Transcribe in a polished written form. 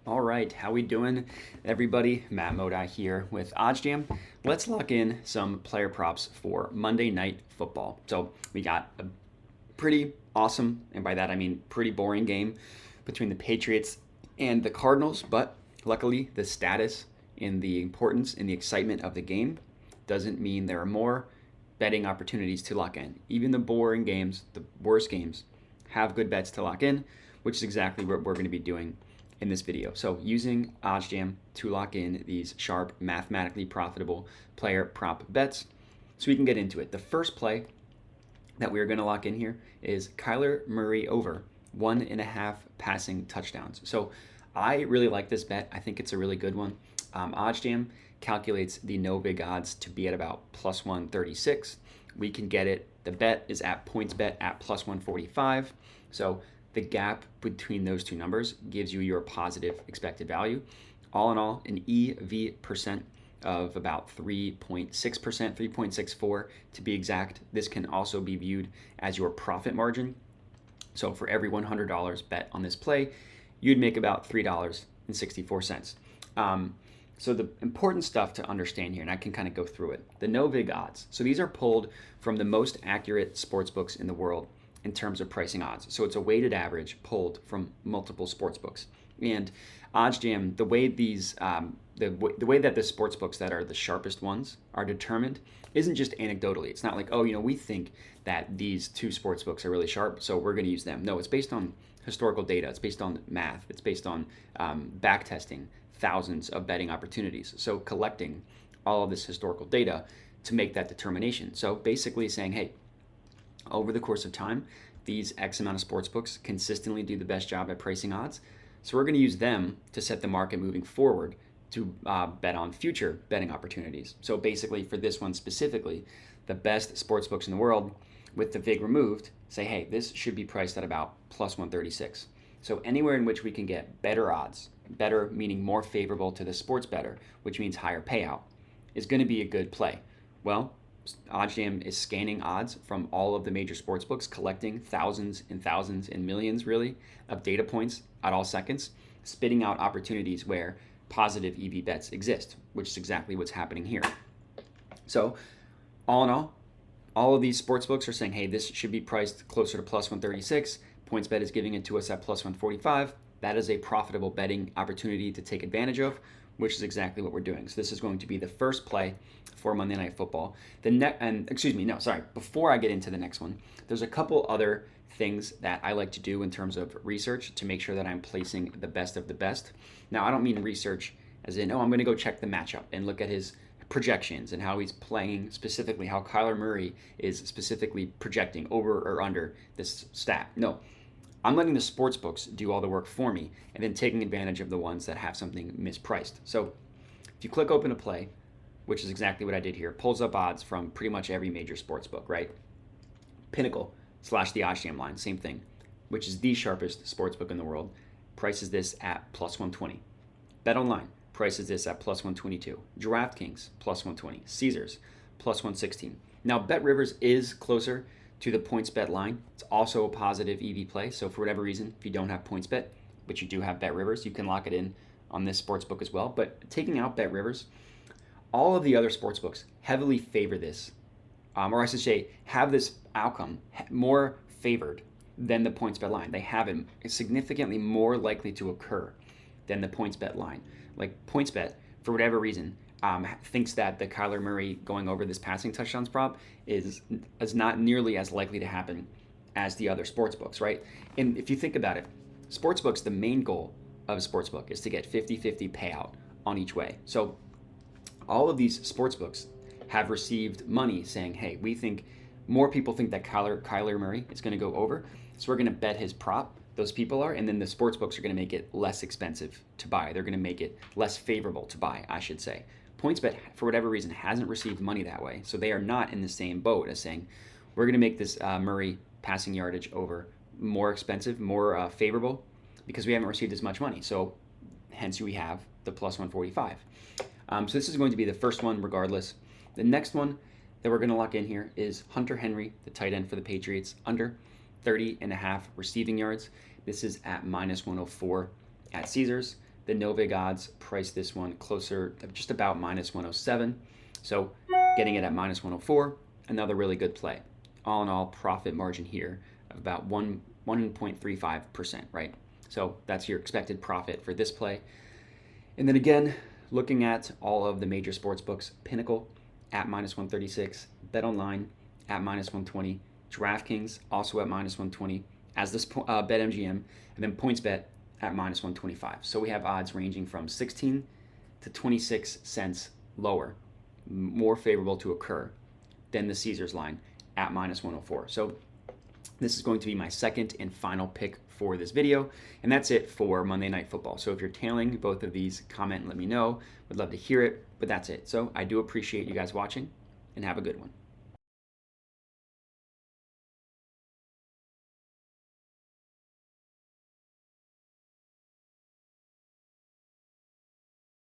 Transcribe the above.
All right, how we doing, everybody? Matt Modi here with OddsJam. Let's lock in some player props for Monday Night Football. So we got a pretty awesome, and by that I mean pretty boring game between the Patriots and the Cardinals, but luckily the status and the importance and the excitement of the game doesn't mean there are more betting opportunities to lock in. Even the boring games, the worst games, have good bets to lock in, which is exactly what we're going to be doing in this video. So using OddsJam to lock in these sharp, mathematically profitable player prop bets. So we can get into it. The first play that we're going to lock in here is Kyler Murray over 1.5 passing touchdowns. So I really like this bet. I think it's a really good one. OddsJam calculates the no big odds to be at about plus 136. We can get it. The bet is at PointsBet at plus 145. So the gap between those two numbers gives you your positive expected value. All in all, an EV percent of about 3.6%, 3.64 to be exact. This can also be viewed as your profit margin. So for every $100 bet on this play, you'd make about $3.64. So the important stuff to understand here, and I can kind of go through it, the no vig odds. So these are pulled from the most accurate sports books in the world in terms of pricing odds. So it's a weighted average pulled from multiple sports books. And OddsJam, the way these, the way that the sports books that are the sharpest ones are determined isn't just anecdotally. It's not like, oh, we think that these two sports books are really sharp, so we're going to use them. No, it's based on historical data. It's based on math. It's based on back testing thousands of betting opportunities. So collecting all of this historical data to make that determination. So basically saying, hey, over the course of time, these X amount of sports books consistently do the best job at pricing odds. So we're going to use them to set the market moving forward to bet on future betting opportunities. So basically for this one specifically, the best sports books in the world with the VIG removed say, hey, this should be priced at about plus 136. So anywhere in which we can get better odds, better meaning more favorable to the sports bettor, which means higher payout, is going to be a good play. Well, OddsJam is scanning odds from all of the major sports books, collecting thousands and millions, really, of data points at all seconds, spitting out opportunities where positive EV bets exist, which is exactly what's happening here. So, all in all of these sports books are saying, hey, this should be priced closer to plus 136. PointsBet is giving it to us at plus 145. That is a profitable betting opportunity to take advantage of, which is exactly what we're doing. So this is going to be the first play for Monday Night Football. Before I get into the next one, there's a couple other things that I like to do in terms of research to make sure that I'm placing the best of the best. Now, I don't mean research as in, I'm going to go check the matchup and look at his projections and how he's playing, specifically how Kyler Murray is specifically projecting over or under this stat. No, I'm letting the sports books do all the work for me and then taking advantage of the ones that have something mispriced. So if you click open a play, which is exactly what I did here, pulls up odds from pretty much every major sports book, right? Pinnacle / the OddsJam line, same thing, which is the sharpest sports book in the world, prices this at plus 120. BetOnline prices this at plus 122. DraftKings plus 120. Caesars plus 116. Now BetRivers is closer to the PointsBet line. It's also a positive EV play. So for whatever reason, if you don't have PointsBet, but you do have BetRivers, you can lock it in on this sports book as well. But taking out BetRivers, all of the other sports books heavily favor this, or I should say, have this outcome more favored than the PointsBet line. They have it significantly more likely to occur than the PointsBet line. Like PointsBet, for whatever reason, thinks that the Kyler Murray going over this passing touchdowns prop is not nearly as likely to happen as the other sports books, right? And if you think about it, sports books, the main goal of a sports book is to get 50-50 payout on each way. So all of these sports books have received money saying, hey, we think more people think that Kyler Murray is going to go over, so we're going to bet his prop. Those people are, and then the sports books are going to make it less expensive to buy. They're going to make it less favorable to buy, I should say. PointsBet, for whatever reason, hasn't received money that way, so they are not in the same boat as saying, we're going to make this Murray passing yardage over more expensive, more favorable, because we haven't received as much money. So hence we have the plus 145. So this is going to be the first one regardless. The next one that we're going to lock in here is Hunter Henry, the tight end for the Patriots, under 30.5 receiving yards. This is at minus 104 at Caesars. The Novig odds price this one closer to just about minus 107. So getting it at minus 104, another really good play. All in all, profit margin here of about 1.35%, right? So that's your expected profit for this play. And then again, looking at all of the major sports books, Pinnacle at minus 136, BetOnline at minus 120, DraftKings also at minus 120, as this BetMGM, and then PointsBet at minus 125. So we have odds ranging from 16 to 26 cents lower, more favorable to occur than the Caesars line at minus 104. So this is going to be my second and final pick for this video, and that's it for Monday Night Football. So if you're tailing both of these, comment and let me know. Would love to hear it, but that's it. So I do appreciate you guys watching, and have a good one.